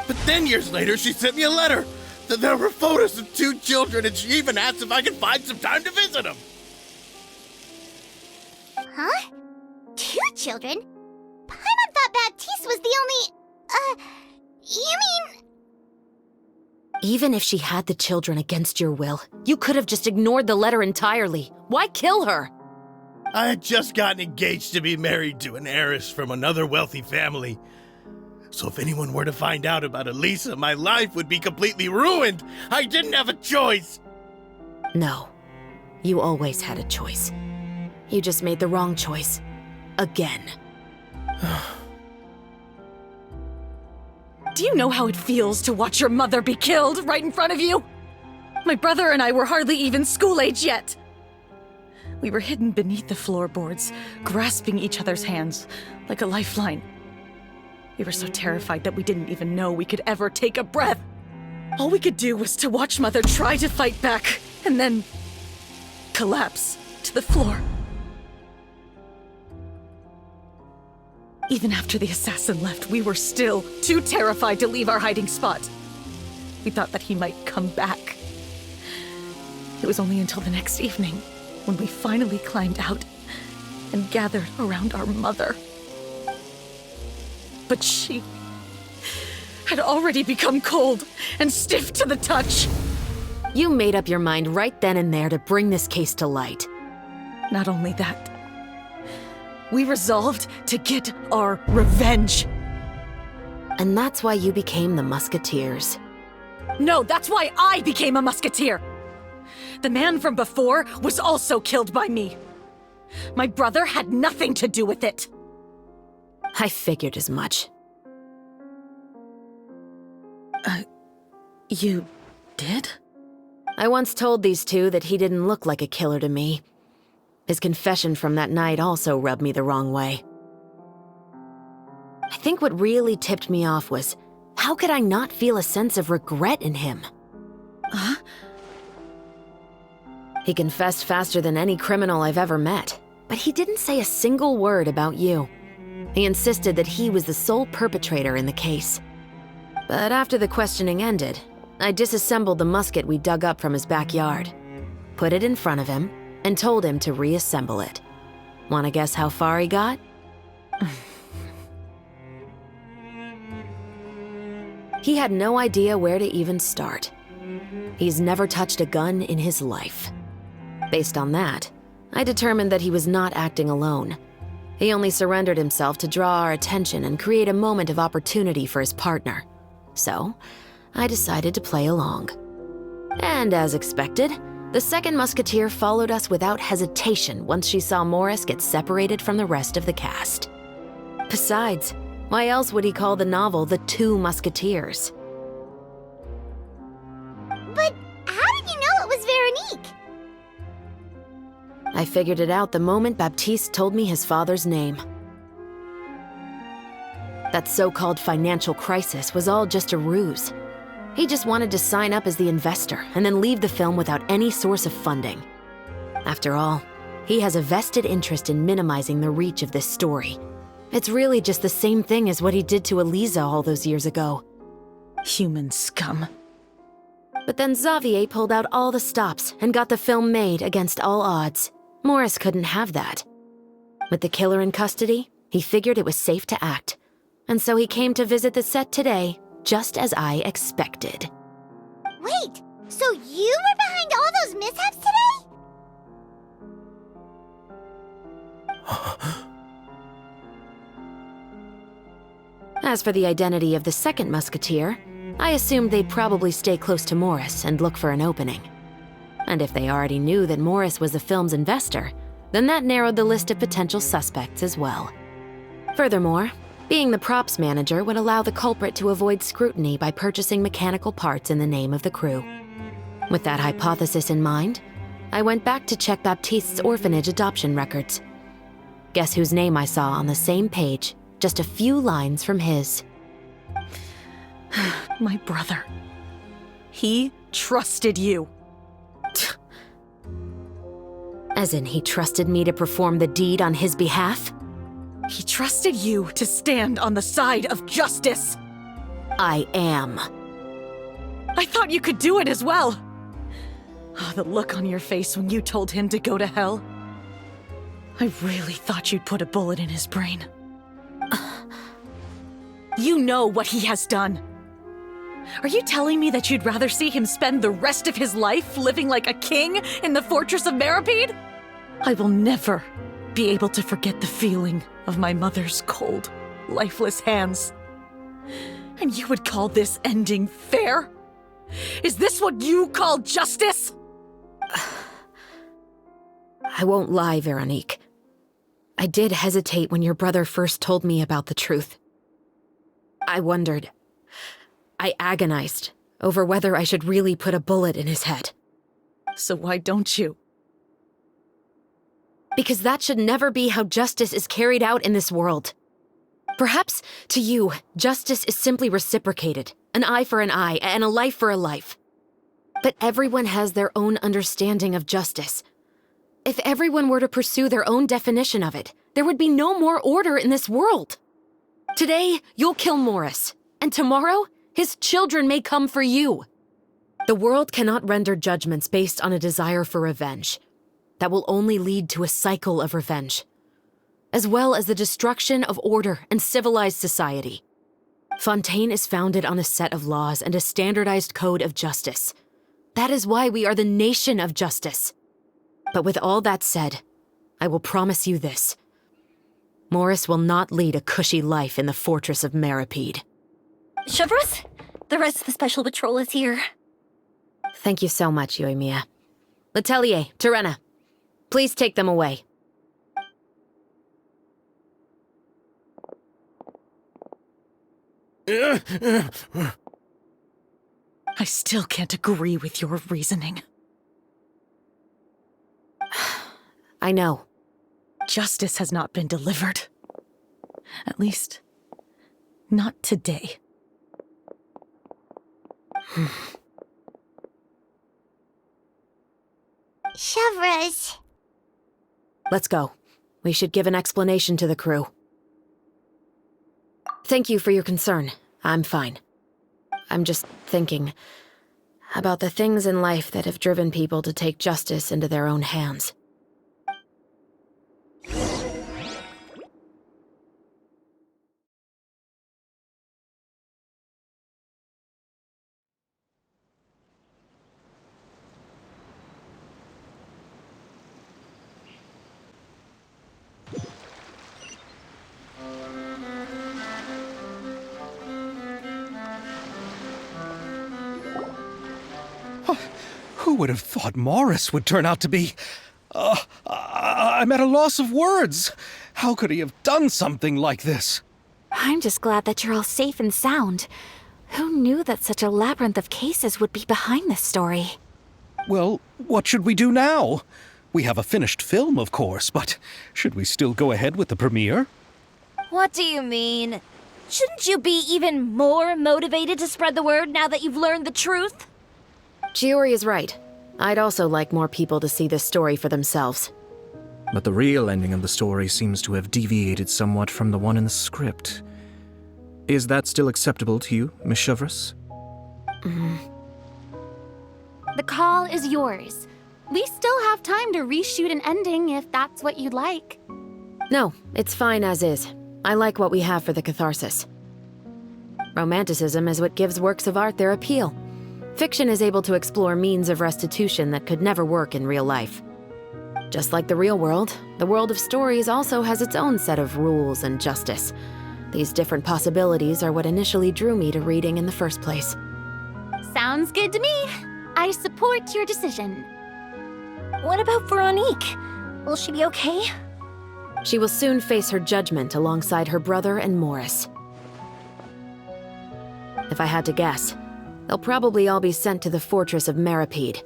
But then years later, she sent me a letter. There were photos of 2 children, and she even asked if I could find some time to visit them.
Huh? 2 children? Paimon thought Baptiste was the only... you mean...
Even if she had the children against your will, you could have just ignored the letter entirely. Why kill her?
I had just gotten engaged to be married to an heiress from another wealthy family. So if anyone were to find out about Elisa, my life would be completely ruined. I didn't have a choice.
No. You always had a choice. You just made the wrong choice. Again.
Do you know how it feels to watch your mother be killed right in front of you? My brother and I were hardly even school age yet. We were hidden beneath the floorboards, grasping each other's hands like a lifeline. We were so terrified that we didn't even know we could ever take a breath. All we could do was to watch Mother try to fight back, and then collapse to the floor. Even after the assassin left, we were still too terrified to leave our hiding spot. We thought that he might come back. It was only until the next evening when we finally climbed out and gathered around our mother. But she had already become cold and stiff to the touch.
You made up your mind right then and there to bring this case to light.
Not only that, we resolved to get our revenge.
And that's why you became the Musketeers.
No, that's why I became a musketeer. The man from before was also killed by me. My brother had nothing to do with it.
I figured as much.
You did?
I once told these two that he didn't look like a killer to me. His confession from that night also rubbed me the wrong way. I think what really tipped me off was, how could I not feel a sense of regret in him?
Huh?
He confessed faster than any criminal I've ever met, but he didn't say a single word about you. He insisted that he was the sole perpetrator in the case. But after the questioning ended, I disassembled the musket we dug up from his backyard, put it in front of him, and told him to reassemble it. Wanna guess how far he got? He had no idea where to even start. He's never touched a gun in his life. Based on that, I determined that he was not acting alone. He only surrendered himself to draw our attention and create a moment of opportunity for his partner. So, I decided to play along. And as expected, the second musketeer followed us without hesitation once she saw Morris get separated from the rest of the cast. Besides, why else would he call the novel The Two Musketeers?
But how did you know it was Veronique?
I figured it out the moment Baptiste told me his father's name. That so-called financial crisis was all just a ruse. He just wanted to sign up as the investor and then leave the film without any source of funding. After all, he has a vested interest in minimizing the reach of this story. It's really just the same thing as what he did to Elisa all those years ago.
Human scum.
But then Xavier pulled out all the stops and got the film made against all odds. Morris couldn't have that. With the killer in custody, he figured it was safe to act. And so he came to visit the set today, just as I expected.
Wait, so you were behind all those mishaps today?
As for the identity of the second musketeer, I assumed they'd probably stay close to Morris and look for an opening. And if they already knew that Morris was the film's investor, then that narrowed the list of potential suspects as well. Furthermore, being the props manager would allow the culprit to avoid scrutiny by purchasing mechanical parts in the name of the crew. With that hypothesis in mind, I went back to check Baptiste's orphanage adoption records. Guess whose name I saw on the same page, just a few lines from his.
My brother. He trusted you.
As in, he trusted me to perform the deed on his behalf?
He trusted you to stand on the side of justice.
I am.
I thought you could do it as well. Oh, the look on your face when you told him to go to hell. I really thought you'd put a bullet in his brain. You know what he has done. Are you telling me that you'd rather see him spend the rest of his life living like a king in the fortress of Meripede? I will never be able to forget the feeling of my mother's cold, lifeless hands And you would call this ending fair? Is this what you call justice?
I won't lie, Veronique. I did hesitate when your brother first told me about the truth. I wondered. I agonized over whether I should really put a bullet in his head.
So why don't you?
Because that should never be how justice is carried out in this world. Perhaps, to you, justice is simply reciprocated. An eye for an eye, and a life for a life. But everyone has their own understanding of justice. If everyone were to pursue their own definition of it, there would be no more order in this world. Today, you'll kill Morris, and tomorrow, his children may come for you. The world cannot render judgments based on a desire for revenge. That will only lead to a cycle of revenge, as well as the destruction of order and civilized society. Fontaine is founded on a set of laws and a standardized code of justice. That is why we are the nation of justice. But with all that said, I will promise you this. Morris will not lead a cushy life in the fortress of Meripede.
Chevreuse, the rest of the Special Patrol is here.
Thank you so much, Yoimiya. Letelier, Terena, please take them away.
I still can't agree with your reasoning.
I know.
Justice has not been delivered. At least, not today.
Chevreuse.
Let's go. We should give an explanation to the crew. Thank you for your concern. I'm fine. I'm just thinking about the things in life that have driven people to take justice into their own hands.
Who would have thought Morris would turn out to be... I'm at a loss of words. How could he have done something like this?
I'm just glad that you're all safe and sound. Who knew that such a labyrinth of cases would be behind this story?
Well, what should we do now? We have a finished film, of course, but should we still go ahead with the premiere?
What do you mean? Shouldn't you be even more motivated to spread the word now that you've learned the truth?
Chiori is right. I'd also like more people to see this story for themselves.
But the real ending of the story seems to have deviated somewhat from the one in the script. Is that still acceptable to you, Miss Chevreuse?
The call is yours. We still have time to reshoot an ending if that's what you'd like.
No, it's fine as is. I like what we have for the catharsis. Romanticism is what gives works of art their appeal. Fiction is able to explore means of restitution that could never work in real life. Just like the real world, the world of stories also has its own set of rules and justice. These different possibilities are what initially drew me to reading in the first place.
Sounds good to me. I support your decision.
What about Veronique? Will she be okay?
She will soon face her judgment alongside her brother and Morris. If I had to guess, they'll probably all be sent to the fortress of Meripede.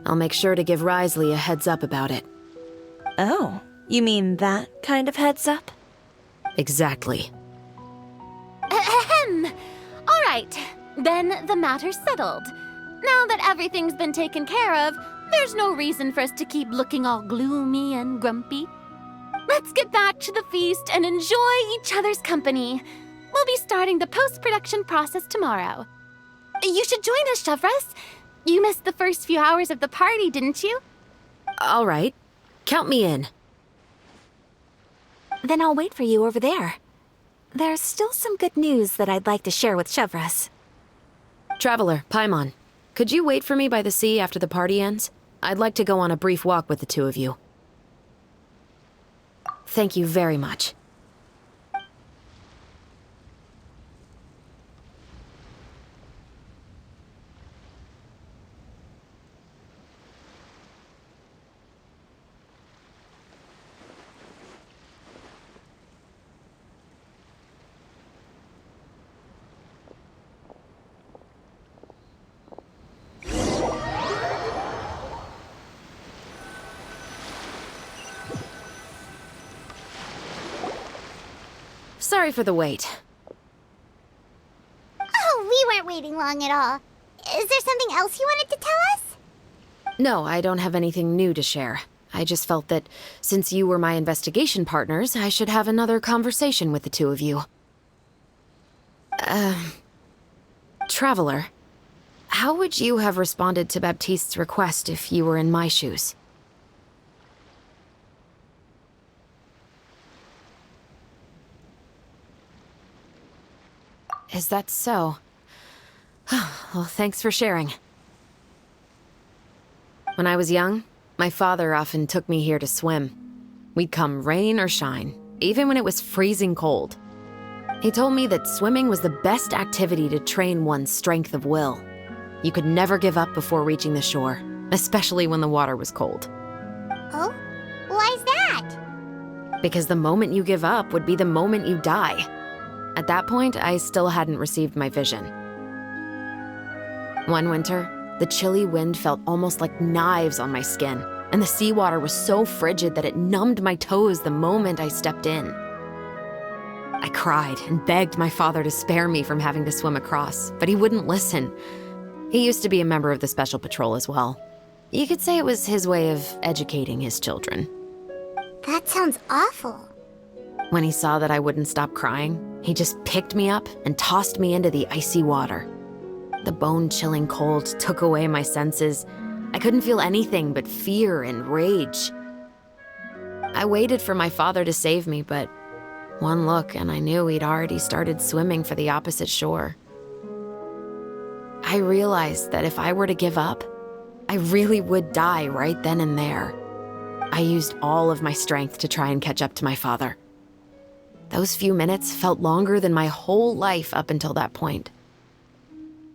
I'll make sure to give Risley a heads up about it.
Oh, you mean that kind of heads up?
Exactly.
Ahem. All right, then the matter's settled. Now that everything's been taken care of, there's no reason for us to keep looking all gloomy and grumpy. Let's get back to the feast and enjoy each other's company. We'll be starting the post-production process tomorrow. You should join us, Chevreuse. You missed the first few hours of the party, didn't you?
All right. Count me in.
Then I'll wait for you over there. There's still some good news that I'd like to share with Chevreuse.
Traveler, Paimon, could you wait for me by the sea after the party ends? I'd like to go on a brief walk with the two of you. Thank you very much. Sorry for the wait.
Oh, we weren't waiting long at all. Is there something else you wanted to tell us?
No, I don't have anything new to share. I just felt that since you were my investigation partners, I should have another conversation with the two of you. Traveler, how would you have responded to Baptiste's request if you were in my shoes? Is that so? Well, thanks for sharing. When I was young, my father often took me here to swim. We'd come rain or shine, even when it was freezing cold. He told me that swimming was the best activity to train one's strength of will. You could never give up before reaching the shore, especially when the water was cold.
Oh? Why's that?
Because the moment you give up would be the moment you die. At that point, I still hadn't received my vision. One winter, the chilly wind felt almost like knives on my skin, and the seawater was so frigid that it numbed my toes the moment I stepped in. I cried and begged my father to spare me from having to swim across, but he wouldn't listen. He used to be a member of the Special Patrol as well. You could say it was his way of educating his children.
That sounds awful.
When he saw that I wouldn't stop crying, he just picked me up and tossed me into the icy water. The bone-chilling cold took away my senses. I couldn't feel anything but fear and rage. I waited for my father to save me, but one look and I knew he'd already started swimming for the opposite shore. I realized that if I were to give up, I really would die right then and there. I used all of my strength to try and catch up to my father. Those few minutes felt longer than my whole life up until that point.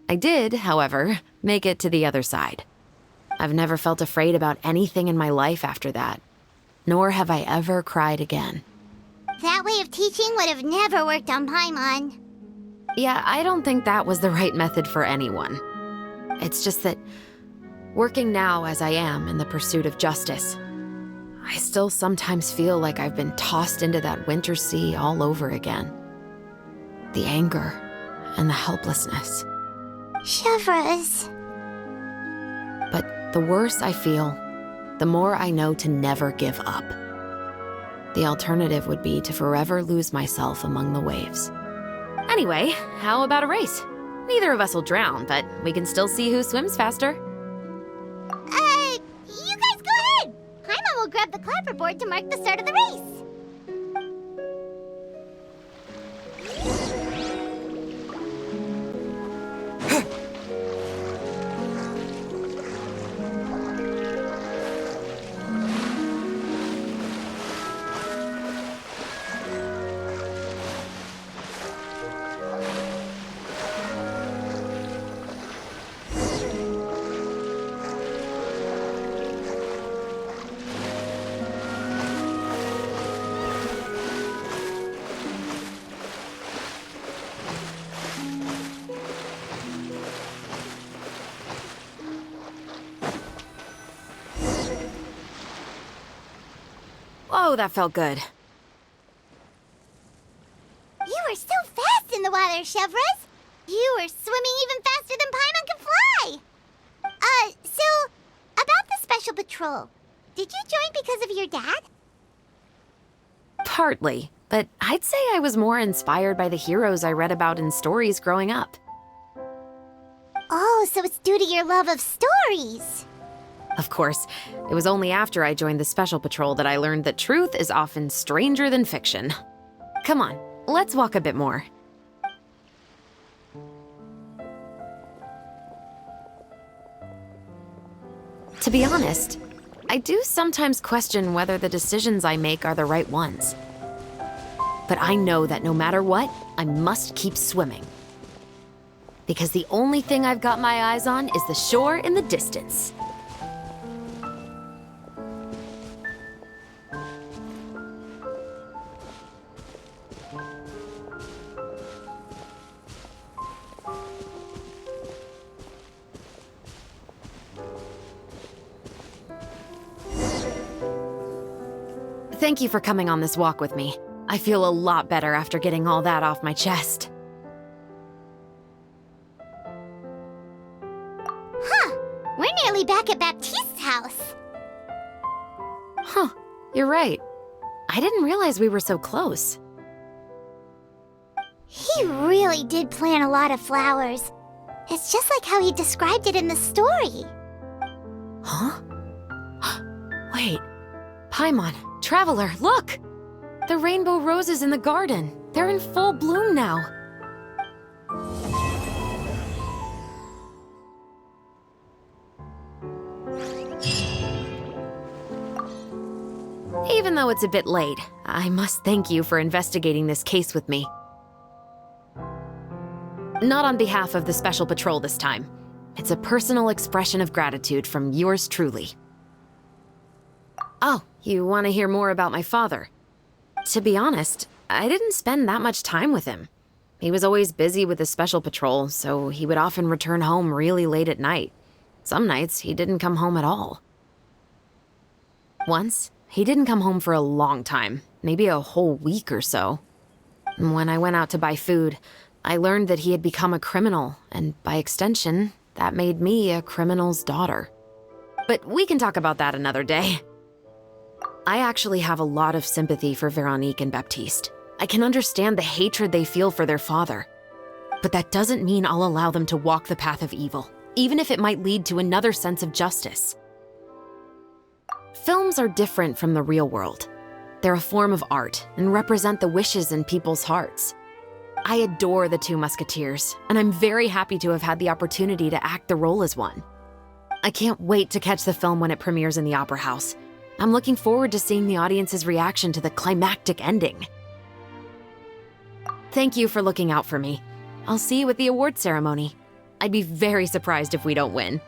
I did, however, make it to the other side. I've never felt afraid about anything in my life after that, nor have I ever cried again.
That way of teaching would have never worked on Paimon.
Yeah, I don't think that was the right method for anyone. It's just that, working now as I am in the pursuit of justice, I still sometimes feel like I've been tossed into that winter sea all over again. The anger and the helplessness.
Chevreuse.
But the worse I feel, the more I know to never give up. The alternative would be to forever lose myself among the waves. Anyway, how about a race? Neither of us will drown, but we can still see who swims faster.
You guys go ahead! Paimon will grab the clapperboard to mark the start of the race.
Whoa, that felt good.
You were so fast in the water, Chevreuse. You were swimming even faster than Paimon can fly. So, about the Special Patrol, did you join because of your dad?
Partly, but I'd say I was more inspired by the heroes I read about in stories growing up.
Oh, so it's due to your love of stories.
Of course, it was only after I joined the Special Patrol that I learned that truth is often stranger than fiction. Come on, let's walk a bit more. To be honest, I do sometimes question whether the decisions I make are the right ones. But I know that no matter what, I must keep swimming. Because the only thing I've got my eyes on is the shore in the distance. Thank you for coming on this walk with me. I feel a lot better after getting all that off my chest.
Huh. We're nearly back at Baptiste's house.
Huh, you're right. I didn't realize we were so close.
He really did plant a lot of flowers. It's just like how he described it in the story.
Huh? Wait. Paimon, Traveler, look! The rainbow roses in the garden. They're in full bloom now. Even though it's a bit late, I must thank you for investigating this case with me. Not on behalf of the Special Patrol this time. It's a personal expression of gratitude from yours truly. Oh, you want to hear more about my father? To be honest, I didn't spend that much time with him. He was always busy with the Special Patrol, so he would often return home really late at night. Some nights, he didn't come home at all. Once, he didn't come home for a long time, maybe a whole week or so. When I went out to buy food, I learned that he had become a criminal, and by extension, that made me a criminal's daughter. But we can talk about that another day. I actually have a lot of sympathy for Veronique and Baptiste. I can understand the hatred they feel for their father. But that doesn't mean I'll allow them to walk the path of evil, even if it might lead to another sense of justice. Films are different from the real world. They're a form of art and represent the wishes in people's hearts. I adore the two Musketeers, and I'm very happy to have had the opportunity to act the role as one. I can't wait to catch the film when it premieres in the Opera House. I'm looking forward to seeing the audience's reaction to the climactic ending. Thank you for looking out for me. I'll see you at the award ceremony. I'd be very surprised if we don't win.